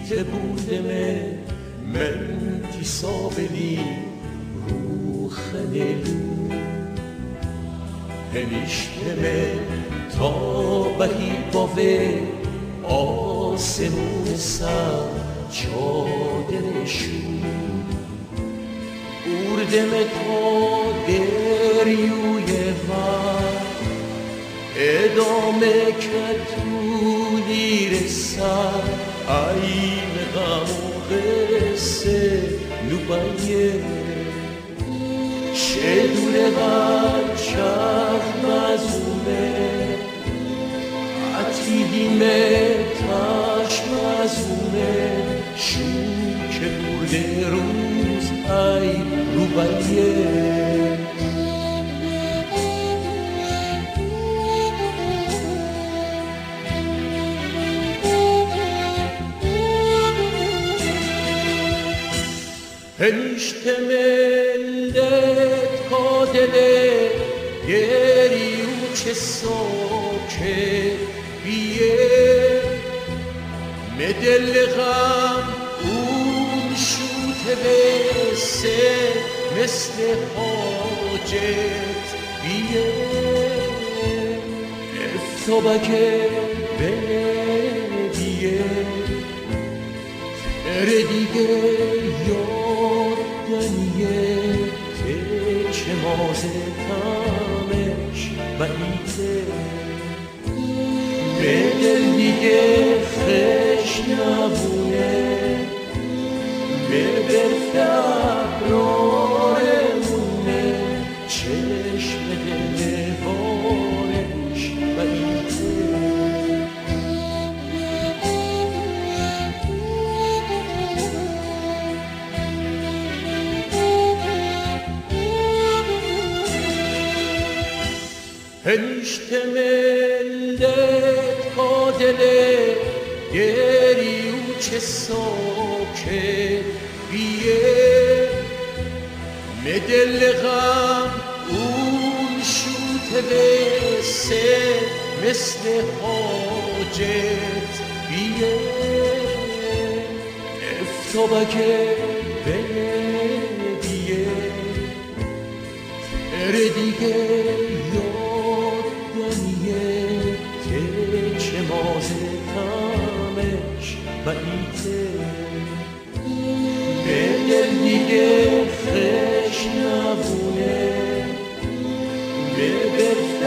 te budeme men ti sabeli ruxnelu هنیشتمه تا بهی باوه آسمون سر چادرشو بردمه تا دریوی ور ادامه که تو دیر سر عین غم و قصه نوبایه شدونه بر چرخ مزومه عتیدیمه تاش مزومه شو که برده روز ای روبایه هنیشته ملت کادله گری و چه ساکه بیه مدل غم اون شوته بسه مثل حاجت بیه افتابکه بنیه تره دیگه یادنیه که مازه تامش بعیده به دل دیگه خش نبونه به دل فقرارمونه چشم دل بارش بعیده هنیشته ملت کادله گری و چه ساکه بیه مدل غم اون شوته بسه مثل حاجت بیه افتابکه بنیه تره دیگه که مازه تامش بعیده به دل دیگه خش نبونه به دل